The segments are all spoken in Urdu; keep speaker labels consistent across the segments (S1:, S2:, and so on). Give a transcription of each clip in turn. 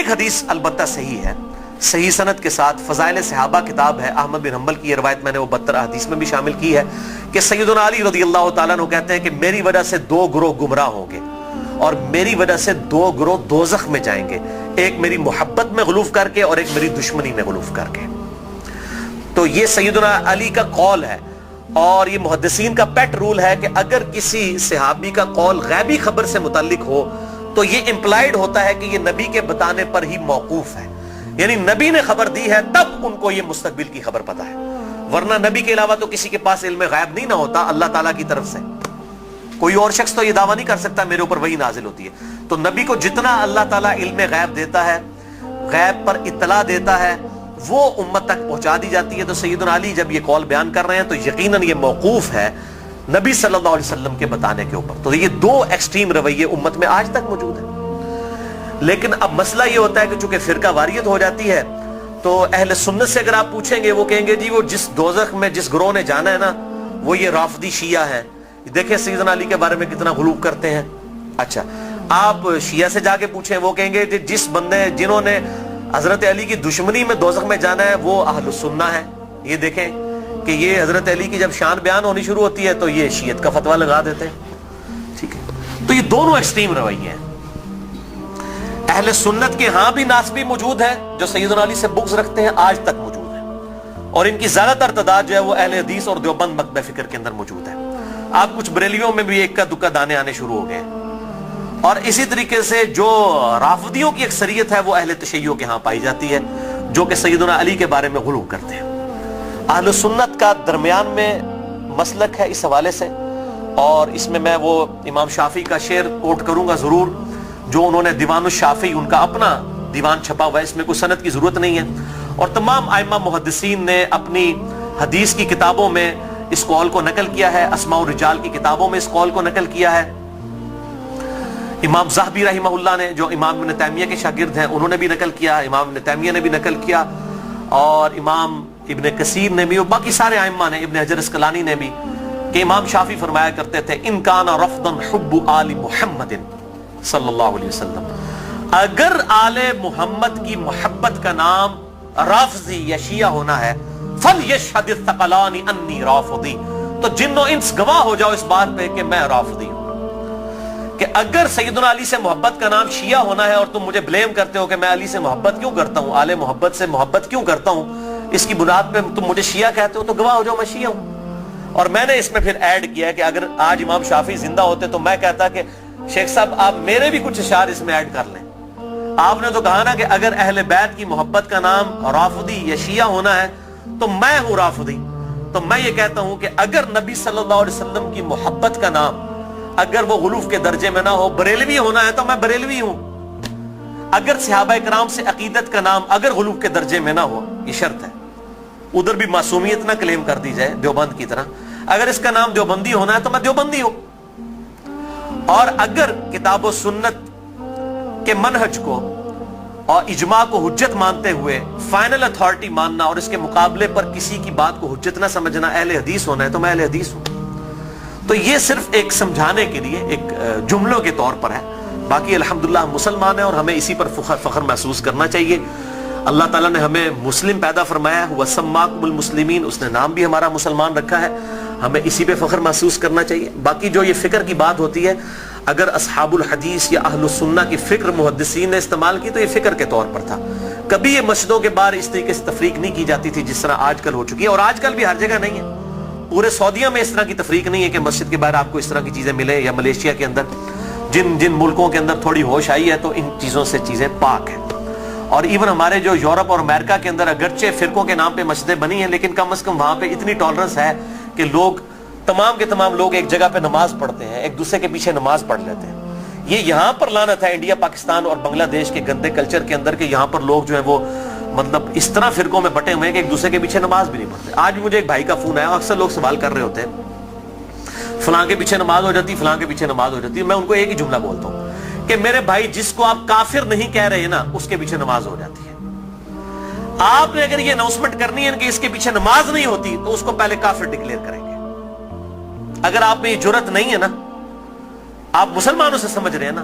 S1: ایک حدیث البتہ صحیح ہے، صحیح سند کے ساتھ، فضائل صحابہ کتاب ہے، احمد بن حنبل کی یہ روایت میں نے وہ 72 حدیث میں بھی شامل کی ہے کہ سیدنا علی رضی اللہ تعالیٰ عنہ کہتے ہیں کہ میری وجہ سے 2 گروہ گمراہ ہوں گے اور میری وجہ سے 2 گروہ دوزخ میں جائیں گے، ایک میری محبت میں غلوف کر کے اور ایک میری دشمنی میں غلوف کر کے۔ تو یہ سیدنا علی کا قول ہے، اور یہ محدثین کا پیٹ رول ہے کہ اگر کسی صحابی کا قول غیبی خبر سے متعلق ہو تو یہ امپلائیڈ ہوتا ہے کہ یہ نبی کے بتانے پر ہی موقوف ہے، یعنی نبی نے خبر دی ہے تب ان کو یہ مستقبل کی خبر پتہ ہے، ورنہ نبی کے علاوہ تو کسی کے پاس علم غیب نہیں نہ ہوتا اللہ تعالیٰ کی طرف سے۔ کوئی اور شخص تو یہ دعویٰ نہیں کر سکتا میرے اوپر وحی نازل ہوتی ہے، تو نبی کو جتنا اللہ تعالیٰ علم غیب دیتا ہے، غیب پر اطلاع دیتا ہے، وہ امت تک پہنچا دی جاتی ہے۔ تو سیدنا علی جب یہ قول بیان کر رہے ہیں تو یقیناً یہ موقوف ہے نبی صلی اللہ علیہ وسلم کے بتانے کے اوپر۔ تو یہ 2 ایکسٹریم رویے امت میں آج تک موجود ہیں، لیکن اب مسئلہ یہ ہوتا ہے کہ چونکہ فرقہ واریت ہو جاتی ہے تو اہل سنت سے اگر آپ پوچھیں گے وہ کہیں گے جی وہ جس دوزخ میں جس گروہ نے جانا ہے نا وہ یہ رافضی شیعہ ہے، دیکھیں سیدنا علی کے بارے میں کتنا غلو کرتے ہیں۔ اچھا آپ شیعہ سے جا کے پوچھیں وہ کہیں گے جس بندے جنہوں نے حضرت علی کی دشمنی میں دوزخ میں جانا ہے وہ اہل السنہ ہے۔ یہ دیکھیں کہ یہ حضرت علی کی جب شان بیان ہونی شروع ہوتی ہے تو یہ شیعت کا فتویٰ لگا دیتے ہیں، ٹھیک ہے۔ تو یہ دونوں ایکسٹریم رویے ہیں۔ اہل سنت کے ہاں بھی ناسبی موجود ہیں جو سیدنا علی سے بغض رکھتے ہیں، آج تک موجود ہیں، اور ان کی زیادہ تر تعداد جو ہے وہ اہل حدیث اور دیوبند مکتبہ فکر کے اندر موجود ہے۔ آپ کچھ بریلیوں میں بھی ایک کا دکا دانے آنے شروع ہو گئے ہیں، اور اسی طریقے سے جو رافضیوں کی اکثریت ہے وہ اہل تشیع کے ہاں پائی جاتی ہے جو کہ سیدنا علی کے بارے میں غلو کرتے ہیں۔ اہل سنت کا درمیان میں مسلک ہے اس حوالے سے، اور اس میں وہ امام شافعی کا شعر کوٹ کروں گا ضرور، جو انہوں نے دیوان الشافعی ان کا اپنا دیوان چھپا ہوا ہے، اس میں کوئی سند کی ضرورت نہیں ہے، اور تمام ائمہ محدثین نے اپنی حدیث کی کتابوں میں اس قول کو نقل کیا ہے، اسماء الرجال کی کتابوں میں اس قول کو نقل کیا ہے۔ امام ذہبی رحمہ اللہ نے جو امام ابن تیمیہ کے شاگرد ہیں انہوں نے بھی نقل کیا، امام ابن تیمیہ نے بھی نقل کیا، اور امام ابن کثیر نے بھی، اور باقی سارے ائمہ نے، ابن حجر اسقلانی نے بھی، کہ امام شافعی فرمایا کرتے تھے ان کان رفضا حب آل محمد صلی اللہ علیہ وسلم، اگر آل محمد کی محبت کا نام رافضی یا شیعہ ہونا ہے فَلْيَشْهَدِ الثَّقَلَانِ أَنِّي رَافِضِي، تو جن و انس گواہ ہو جاؤ اس بات پہ کہ میں رافضی ہوں۔ کہ اگر سیدنا علی سے محبت کا نام شیعہ ہونا ہے اور تم مجھے بلیم کرتے ہو کہ میں علی سے محبت کیوں کرتا ہوں، آل محبت سے محبت کیوں کرتا ہوں، اس کی بنیاد پہ تم مجھے شیعہ کہتے ہو، تو گواہ ہو جاؤ میں شیعہ ہوں۔ اور میں نے اس میں پھر ایڈ کیا کہ اگر آج امام شافعی زندہ ہوتے تو میں کہتا کہ شیخ صاحب آپ میرے بھی کچھ اشعار اس میں ایڈ کر لیں۔ آپ نے تو کہا نا کہ اگر اہل بیت کی محبت کا نام رافضی یا شیعہ ہونا ہے تو میں ہوں رافضی، تو میں یہ کہتا ہوں کہ اگر نبی صلی اللہ علیہ وسلم کی محبت کا نام اگر وہ غلوف کے درجے میں نہ ہو، بریلوی ہونا ہے تو میں بریلوی ہوں۔ اگر صحابہ کرام سے عقیدت کا نام اگر غلوف کے درجے میں نہ ہو، یہ شرط ہے، ادھر بھی معصومیت نہ کلیم کر دی جائے دیوبند کی طرح، اگر اس کا نام دیوبندی ہونا ہے تو میں دیوبندی ہوں۔ اور اگر کتاب و سنت کے منہج کو اور اجماع کو حجت مانتے ہوئے فائنل اتھارٹی ماننا اور اس کے مقابلے پر کسی کی بات کو حجت نہ سمجھنا اہل حدیث ہونا ہے تو میں اہل حدیث ہوں۔ تو یہ صرف ایک سمجھانے کے لیے ایک جملوں کے طور پر ہے، باقی الحمدللہ ہم مسلمان ہیں اور ہمیں اسی پر فخر محسوس کرنا چاہیے۔ اللہ تعالیٰ نے ہمیں مسلم پیدا فرمایا ہے، وَسَمَّاكُمُ الْمُسْلِمِينَ، اس نے نام بھی ہمارا مسلمان رکھا ہے، ہمیں اسی پہ فخر محسوس کرنا چاہیے۔ باقی جو یہ فکر کی بات ہوتی ہے، اگر اصحاب الحدیث یا اہل السنہ کی فکر محدثین نے استعمال کی تو یہ فکر کے طور پر تھا، کبھی یہ مسجدوں کے باہر اس طریقے سے تفریق نہیں کی جاتی تھی جس طرح آج کل ہو چکی ہے، اور آج کل بھی ہر جگہ نہیں ہے۔ پورے سعودیہ میں اس طرح کی تفریق نہیں ہے کہ مسجد کے باہر آپ کو اس طرح کی چیزیں ملیں، یا ملیشیا کے اندر جن ملکوں کے اندر تھوڑی ہوش آئی ہے تو ان چیزوں سے چیزیں پاک ہیں۔ اور ایون ہمارے جو یورپ اور امریکہ کے اندر اگرچہ فرقوں کے نام پہ مسجدیں بنی ہیں لیکن کم از کم وہاں پہ اتنی ٹالرنس ہے کہ لوگ تمام کے تمام لوگ ایک جگہ پہ نماز پڑھتے ہیں، ایک دوسرے کے پیچھے نماز پڑھ لیتے ہیں۔ یہ یہاں پر لعنت ہے انڈیا، پاکستان اور بنگلہ دیش کے گندے کلچر کے اندر کہ یہاں پر لوگ جو ہیں وہ مطلب اس طرح فرقوں میں بٹے ہوئے ہیں کہ ایک دوسرے کے پیچھے نماز بھی نہیں پڑھتے۔ آج بھی مجھے ایک بھائی کا فون آیا، اکثر لوگ سوال کر رہے ہوتے ہیں فلاں کے پیچھے نماز ہو جاتی، فلاں کے پیچھے نماز ہو جاتی ہے۔ میں ان کو ایک ہی جملہ بولتا ہوں کہ میرے بھائی جس کو آپ کافر نہیں کہہ رہے نا اس کے پیچھے نماز ہو جاتی ہے۔ آپ نے اگر یہ اناؤنسمنٹ کرنی ہے کہ اس کے پیچھے نماز نہیں ہوتی تو اس کو پہلے کافر ڈکلیئر کریں گے۔ اگر آپ میں یہ جرت نہیں ہے نا، آپ مسلمانوں سے سمجھ رہے ہیں نا،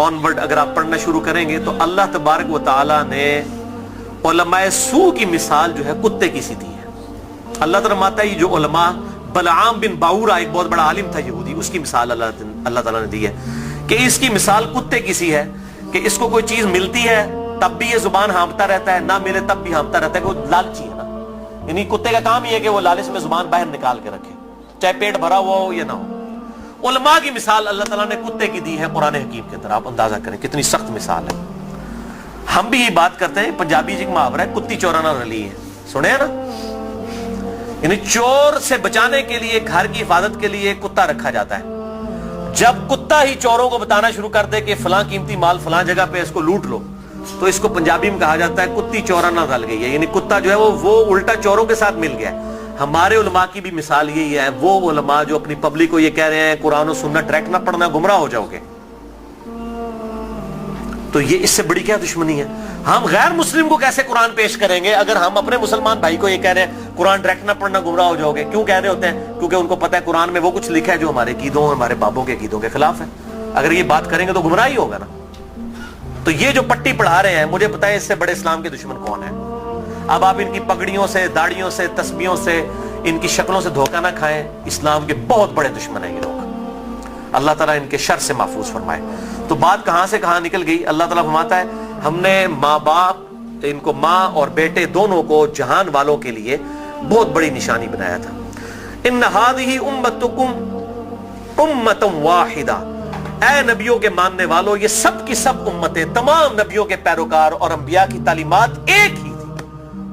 S1: آنورڈ اگر آپ پڑھنا شروع کریں گے تو اللہ تبارک و تعالی نے علماء سو کی مثال جو ہے کتے کی سی دی ہے. اللہ تعالیٰ فرماتا ہے یہ جو علماء، بلعام بن باورا ایک بہت بڑا عالم تھا یہودی، اس کی مثال اللہ تعالیٰ نے دی ہے کہ اس کی مثال کتے کی سی ہے کہ اس کو کوئی چیز ملتی ہے تب بھی یہ زبان ہانپتا رہتا ہے، نہ ملے تب بھی ہانپتا رہتا ہے، کہ وہ لالچی ہے نا. یعنی کتے کا کام یہ ہے کہ وہ لالچ میں زبان باہر نکال کے رکھے، چاہے پیٹ بھرا ہوا ہو یا نہ ہو. علماء کی مثال اللہ تعالیٰ نے کتے کی دی ہے قرآن حکیم کے اندر. آپ اندازہ کریں کتنی سخت مثال ہے. ہم بھی یہ بات کرتے ہیں، پنجابی جی محاورہ ہے کتی چورانا رلی ہے، سنے ہیں نا. یعنی چور سے بچانے کے لیے، گھر کی حفاظت کے لیے کتا رکھا جاتا ہے. جب کتا ہی چوروں کو بتانا شروع کر دے کہ فلاں قیمتی مال فلاں جگہ پہ اس کو لوٹ لو، تو اس کو پنجابی میں کہا جاتا ہے کتی چورانا رل گئی ہے. یعنی کتا جو ہے وہ الٹا چوروں کے ساتھ مل گیا ہے. ہمارے علماء کی بھی مثال یہی ہے، وہ علماء جو اپنی پبلک کو یہ کہہ رہے ہیں قرآن و سنت ڈائریکٹ نہ پڑھنا گمراہ ہو جاؤ گے. تو یہ اس سے بڑی کیا دشمنی ہے؟ ہم غیر مسلم کو کیسے قرآن پیش کریں گے اگر ہم اپنے مسلمان بھائی کو یہ کہہ رہے ہیں قرآن ڈائریکٹ نہ پڑھنا گمراہ ہو جاؤ گے؟ کیوں کہہ رہے ہوتے ہیں؟ کیونکہ ان کو پتہ ہے قرآن میں وہ کچھ لکھا ہے جو ہمارے عقیدوں، ہمارے بابوں کے عقیدوں کے خلاف ہے. اگر یہ بات کریں گے تو گمراہ ہی ہوگا نا. تو یہ جو پٹی پڑھا رہے ہیں، مجھے پتہ ہے اس سے بڑے اسلام کے دشمن کون ہیں. اب آپ ان کی پگڑیوں سے، داڑیوں سے، تسبیحوں سے، ان کی شکلوں سے دھوکہ نہ کھائیں. اسلام کے بہت بڑے دشمن ہیں یہ لوگ. اللہ تعالیٰ ان کے شر سے محفوظ فرمائے. تو بات کہاں سے کہاں نکل گئی. اللہ تعالیٰ فرماتا ہے ہم نے ماں باپ، ان کو ماں اور بیٹے دونوں کو جہان والوں کے لیے بہت بڑی نشانی بنایا تھا. ان ھذہ امتکم امۃ واحدہ، اے نبیوں کے ماننے والوں یہ سب کی سب امتیں، تمام نبیوں کے پیروکار اور انبیاء کی تعلیمات ایک ہی تھی.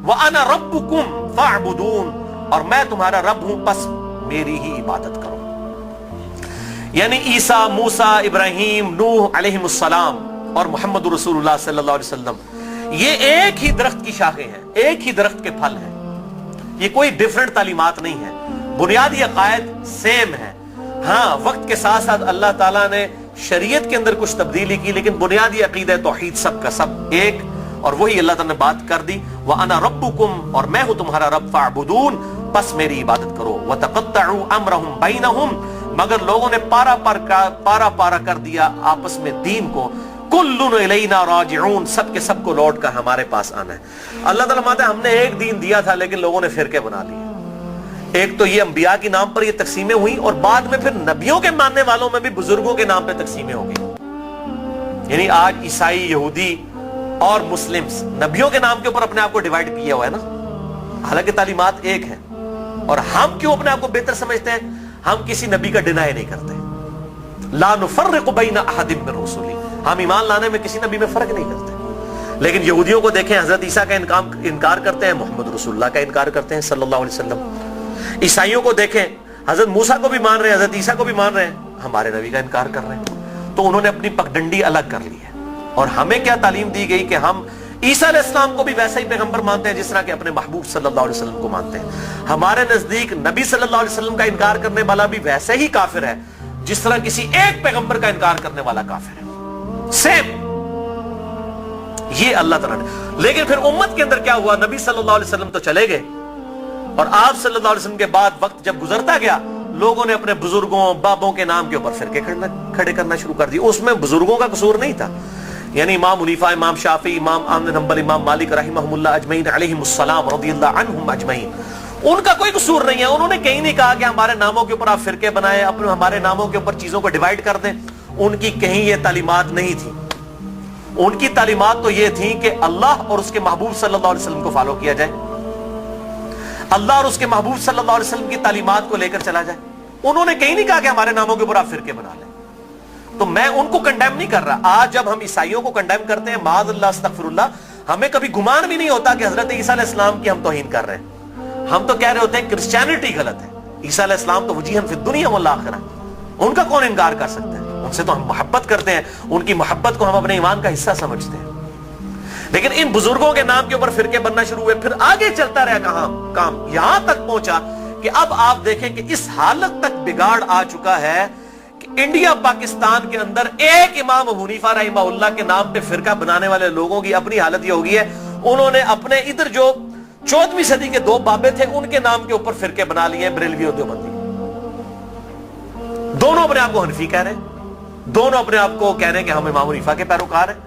S1: وَأَنَا رَبُّكُمْ فَاعْبُدُونَ، اور میں تمہارا رب ہوں پس میری ہی عبادت کرو. یعنی عیسیٰ، موسیٰ، ابراہیم، نوح علیہم السلام اور محمد رسول اللہ صلی اللہ علیہ وسلم یہ ایک ہی درخت کی شاخیں ہیں، ایک ہی درخت کے پھل ہیں. یہ کوئی ڈیفرنٹ تعلیمات نہیں ہے، بنیادی عقائد سیم ہے. ہاں وقت کے ساتھ ساتھ اللہ تعالیٰ نے شریعت کے اندر کچھ تبدیلی کی، لیکن بنیادی عقیدہ توحید سب کا سب ایک، اور وہی اللہ تعالیٰ نے بات کر دی. وَأَنَا رَبُّكُمْ، اور میں ہوں تمہارا رب، فَاعْبُدُونَ، پس میری عبادت کرو. وَتَقَطَّعُوا أَمْرَهُمْ بَيْنَهُمْ، مگر لوگوں نے پارا پارا کر دیا آپس میں دین کو. کُلٌّ إِلَيْنَا رَاجِعُونَ، سب کے سب کو لوٹ کر ہمارے پاس آنا ہے. اللہ تعالیٰ فرماتا ہے ہم نے ایک دین دیا تھا لیکن لوگوں نے فرقے بنا لیے. ایک تو یہ انبیاء کے نام پر یہ تقسیمیں ہوئی، اور بعد میں پھر نبیوں کے ماننے والوں میں بھی بزرگوں کے نام پہ تقسیمیں ہو گئی. یعنی آج عیسائی، یہودی اور مسلمز نبیوں کے نام کے اوپر اپنے آپ کو ڈیوائیڈ کیا ہوا ہے نا، حالانکہ تعلیمات ایک ہیں. اور ہم کیوں اپنے آپ کو بہتر سمجھتے ہیں؟ ہم کسی نبی کا ڈینائی نہیں کرتے. لا نفرق بین احد من رسلی، ہم ایمان لانے میں کسی نبی میں فرق نہیں کرتے. لیکن یہودیوں کو دیکھیں، حضرت عیسیٰ کا انکار کرتے ہیں، محمد رسول اللہ کا انکار کرتے ہیں صلی اللہ علیہ وسلم. عیسائیوں کو دیکھیں، حضرت موسیٰ کو بھی مان رہے ہیں، حضرت عیسیٰ کو بھی مان رہے ہیں، ہمارے نبی کا انکار کر رہے ہیں. تو انہوں نے اپنی پگڈنڈی الگ کر لی ہے. اور ہمیں کیا تعلیم دی گئی کہ ہم عیسیٰ علیہ السلام کو بھی ویسا ہی پیغمبر مانتے ہیں جس طرح کہ اپنے محبوب صلی اللہ علیہ وسلم کو مانتے ہیں. ہمارے نزدیک نبی صلی اللہ علیہ وسلم کا انکار کرنے والا بھی ویسے ہی کافر ہے جس طرح کسی ایک پیغمبر کا انکار کرنے والا کافر ہے. سیم یہ اللہ تعالیٰ نے. لیکن پھر امت کے اندر کیا ہوا؟ نبی صلی اللہ علیہ وسلم تو چلے گئے، اور آپ صلی اللہ علیہ وسلم کے بعد وقت جب گزرتا گیا، لوگوں نے اپنے بزرگوں، بابوں کے نام کے اوپر فرقے کھڑے کرنا شروع کر دی. اس میں بزرگوں کا قصور نہیں تھا. یعنی امام حنیفہ، امام شافعی، امام احمد بن حنبل، امام مالک رحمہم اللہ اجمعین علیہم السلام رضی اللہ عنہم اجمعین، ان کا کوئی قصور نہیں ہے. انہوں نے کہیں نہیں کہا کہ ہمارے ناموں کے اوپر آپ فرقے بنائیں، اپنے ہمارے ناموں کے اوپر چیزوں کو ڈیوائیڈ کر دیں. ان کی کہیں یہ تعلیمات نہیں تھی. ان کی تعلیمات تو یہ تھیں کہ اللہ اور اس کے محبوب صلی اللہ علیہ وسلم کو فالو کیا جائے، اللہ اور اس کے محبوب صلی اللہ علیہ وسلم کی تعلیمات کو لے کر چلا جائے. انہوں نے کہیں نہیں کہا کہ ہمارے ناموں کے اوپر آپ فرقے بنا لیں. تو میں ان کو کنڈیم نہیں کر رہا. آج جب ہم عیسائیوں کو کنڈیم کرتے ہیں، معاذ اللہ استغفر اللہ، ہمیں کبھی گمان بھی نہیں ہوتا کہ حضرت عیسیٰ علیہ السلام کی ہم توہین کر رہے ہیں. ہم تو کہہ رہے ہوتے ہیں کرسچینٹی غلط ہے، عیسیٰ علیہ السلام تو وجیہن فی الدنیا والآخرہ، ان کا کون انکار کر سکتا ہے؟ ان سے تو ہم محبت کرتے ہیں، ان کی محبت کو ہم اپنے ایمان کا حصہ سمجھتے ہیں. لیکن ان بزرگوں کے نام کے اوپر فرقے بننا شروع ہوئے. پھر آگے چلتا رہا کام یہاں تک پہنچا کہ اب آپ دیکھیں کہ اس حالت تک بگاڑ آ چکا ہے کہ انڈیا پاکستان کے اندر ایک امام حنیفہ رحمہ اللہ کے نام پہ فرقہ بنانے والے لوگوں کی اپنی حالت یہ ہوگی ہے، انہوں نے اپنے ادھر جو 14ویں صدی کے 2 بابے تھے ان کے نام کے اوپر فرقے بنا لیے، بریلوی اور دیوبندی. دونوں اپنے آپ کو حنفی کہہ رہے ہیں. دونوں اپنے آپ کو کہہ رہے ہیں کہ ہم امام حنیفہ کے پیروکار ہیں،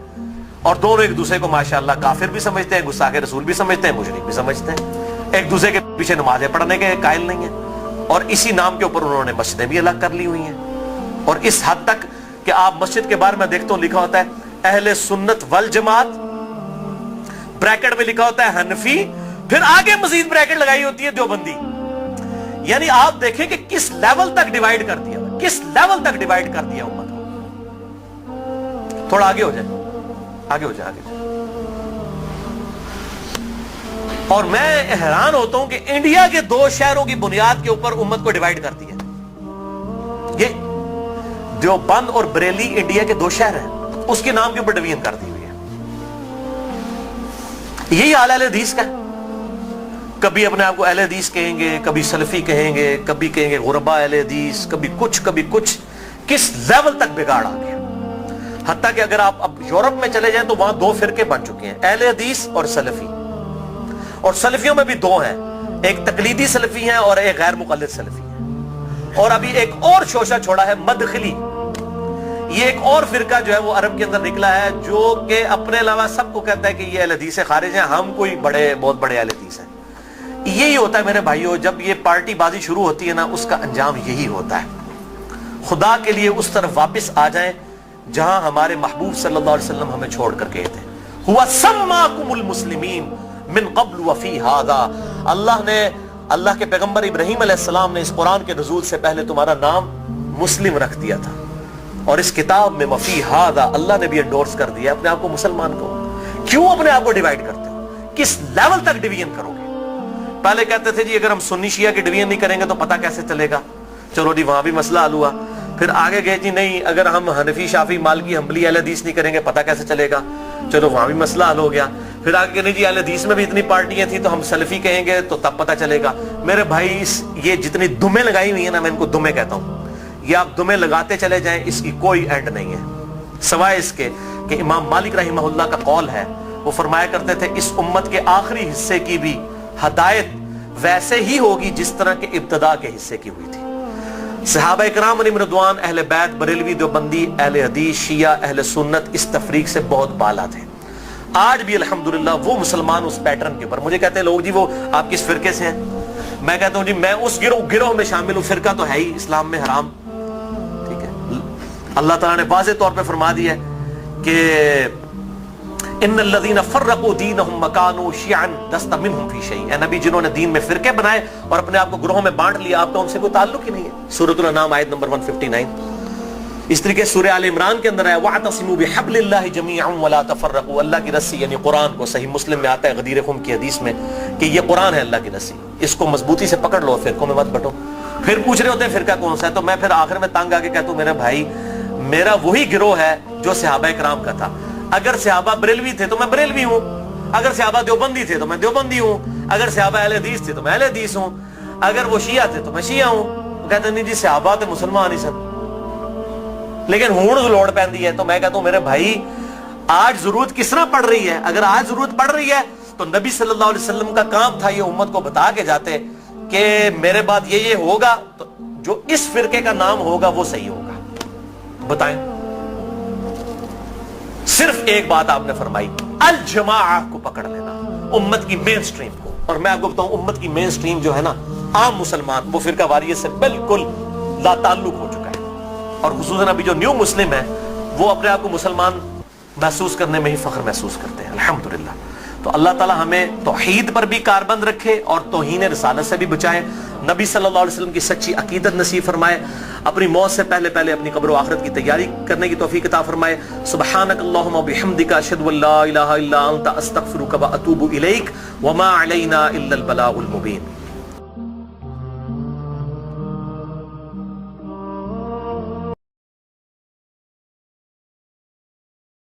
S1: اور دونوں ایک دوسرے کو ماشاءاللہ کافر بھی سمجھتے ہیں، گستاخ رسول بھی سمجھتے ہیں، مشرک بھی سمجھتے ہیں، ایک دوسرے کے پیچھے نمازیں پڑھنے کے قائل نہیں ہیں، اور اسی نام کے اوپر انہوں نے مسجدیں بھی الگ کر لی ہوئی ہیں، اور اس حد تک کہ آپ مسجد کے بارے میں دیکھتے ہو لکھا ہوتا ہے اہل سنت والجماعت، بریکٹ میں لکھا ہوتا ہے حنفی، پھر آگے مزید بریکٹ لگائی ہوتی ہے دیوبندی. یعنی آپ دیکھیں کہ کس لیول تک ڈیوائیڈ کر دیا، کس لیول تک ڈیوائیڈ کر دیا امت کو. تھوڑا آگے ہو جائے، آگے ہو جائے، آگے ہو جائے. اور میں حیران ہوتا ہوں کہ انڈیا کے 2 شہروں کی بنیاد کے اوپر امت کو ڈیوائیڈ کر دیا. یہ دیوبند اور بریلی انڈیا کے 2 شہر ہیں، اس کے نام کے اوپر ڈویژن کر دی ہوئی ہے. یہی حال اہل حدیث کا ہے. کبھی اپنے آپ کو اہل حدیث کہیں گے، کبھی سلفی کہیں گے، کبھی کہیں گے غربا اہل حدیث، کبھی کچھ. کس لیول تک بگاڑ آ گیا. حتیٰ کہ اگر آپ اب یورپ میں چلے جائیں تو وہاں 2 فرقے بن چکے ہیں، اہل حدیث اور سلفی. اور سلفیوں میں بھی 2 ہیں، ایک تقلیدی سلفی ہیں اور ایک غیر مقلد سلفی ہیں. اور ابھی ایک اور شوشہ چھوڑا ہے مدخلی. یہ ایک اور فرقہ جو ہے وہ عرب کے اندر نکلا ہے، جو کہ اپنے علاوہ سب کو کہتا ہے کہ یہ اہل حدیث سے خارج ہیں، ہم کوئی بہت بڑے اہل حدیث ہیں. یہی ہوتا ہے میرے بھائیوں، جب یہ پارٹی بازی شروع ہوتی ہے نا، اس کا انجام یہی ہوتا ہے. خدا کے لیے اس طرف واپس آ جائیں جہاں ہمارے محبوب صلی اللہ علیہ وسلم ہمیں چھوڑ کر گئے تھے. ہوا سماکم المسلمین من قبل وفی ھذا. اللہ کے پیغمبر ابراہیم علیہ السلام نے اس قرآن کے نزول سے پہلے تمہارا نام مسلم رکھ دیا تھا، اور اس کتاب میں وفی ھذا اللہ نے بھی انڈورس کر دیا اپنے آپ کو مسلمان کو. کیوں اپنے آپ کو ڈیوائیڈ کرتے ہو؟ کس لیول تک ڈویژن کرو گے؟ پہلے کہتے تھے جی اگر ہم سنی شیعہ کی ڈویژن نہیں کریں گے تو پتہ کیسے چلے گا، چلو جی وہاں بھی مسئلہ حل ہوا. پھر آگے گئے جی نہیں اگر ہم حنفی شافعی مالکی حنبلی اہل حدیث نہیں کریں گے پتہ کیسے چلے گا، چلو وہاں بھی مسئلہ حل ہو گیا. پھر آگے کہ نہیں جی اہل حدیث میں بھی اتنی پارٹیاں تھیں تو ہم سلفی کہیں گے تو تب پتہ چلے گا. میرے بھائی یہ جتنی دمیں لگائی ہوئی ہیں نا، میں ان کو دمیں کہتا ہوں، یہ آپ دمیں لگاتے چلے جائیں، اس کی کوئی اینڈ نہیں ہے، سوائے اس کے کہ امام مالک رحمہ اللہ کا قول ہے، وہ فرمایا کرتے تھے اس امت کے آخری حصے کی بھی ہدایت ویسے ہی ہوگی جس طرح کے ابتدا کے حصے کی ہوئی تھی. صحابہ کرام علیہم رضوان، اہل بیت، بریلوی، دیوبندی، اہل حدیث، شیعہ، اہل سنت اس تفریق سے بہت بالا تھے. آج بھی الحمدللہ وہ مسلمان اس پیٹرن کے اوپر. مجھے کہتے ہیں لوگ جی وہ آپ کس فرقے سے ہیں؟ میں کہتا ہوں جی میں اس گروہ میں شامل ہوں. فرقہ تو ہے ہی اسلام میں حرام، ٹھیک ہے. اللہ تعالیٰ نے واضح طور پہ فرما دیا ہے کہ ان الذين فرقوا دينهم وكانوا شيعا لست منهم في شيء. اے نبی جنہوں نے دین میں فرقے بنائے اور اپنے آپ کو گروہوں میں بانٹ لیا، آپ کا ان سے کوئی تعلق ہی نہیں ہے. سورۃ الانعام آیت نمبر 159. اس طریقے سورہ آل عمران کے اندر ہے واعتصموا بحبل اللہ جميعا ولا تفرقوا. اللہ کی رسی یعنی قرآن کو، صحیح مسلم میں آتا ہے غدیر خم کی حدیث میں کہ یہ قرآن ہے اللہ کی رسی، اس کو مضبوطی سے پکڑ لو، فرقوں میں مت بٹو. پھر پوچھ رہے ہوتے ہیں فرقہ کون سا ہے، تو میں پھر آخر میں تنگ آ کے کہتا ہوں میرے بھائی میرا وہی گروہ ہے جو صحابہ کرام کا تھا. اگر صحابہ بریلوی تھے تو میں بریلوی ہوں، اگر صحابہ دیوبندی تھے تو میں دیوبندی ہوں، اگر صحابہ اہل حدیث تھے تو میں اہل حدیث ہوں، اگر وہ شیعہ تھے تو میں شیعہ ہوں. وہ کہتے ہیں نہیں جی صحابہ تے مسلمان ہی سن، لیکن ہون لوڑ پیندی ہے. تو میں کہتا ہوں میرے بھائی آج ضرورت کس طرح پڑ رہی ہے؟ اگر آج ضرورت پڑ رہی ہے تو نبی صلی اللہ علیہ وسلم کا کام تھا یہ امت کو بتا کے جاتے کہ میرے بعد یہ ہوگا تو جو اس فرقے کا نام ہوگا وہ صحیح ہوگا. بتائیں. صرف ایک بات آپ نے فرمائی، الجماعہ کو پکڑ لینا، امت کی مین سٹریم کو. اور میں آپ کو بتاؤں امت کی مین سٹریم جو ہے نا، عام مسلمان، وہ فرقہ واریت سے بالکل لا تعلق ہو چکا ہے. اور خصوصاً ابھی جو نیو مسلم ہے وہ اپنے آپ کو مسلمان محسوس کرنے میں ہی فخر محسوس کرتے ہیں الحمدللہ. تو اللہ تعالی ہمیں توحید پر بھی کاربند رکھے اور توہین رسالت سے بھی بچائے. نبی صلی اللہ علیہ وسلم کی سچی عقیدت نصیب فرمائے. اپنی موت سے پہلے اپنی قبر و آخرت کی تیاری کرنے کی توفیق عطا فرمائے. سبحانک اللہم و بحمدک اشہد ان لا الہ الا انت استغفرک و اتوب الیک وما علینا الا البلاغ المبین.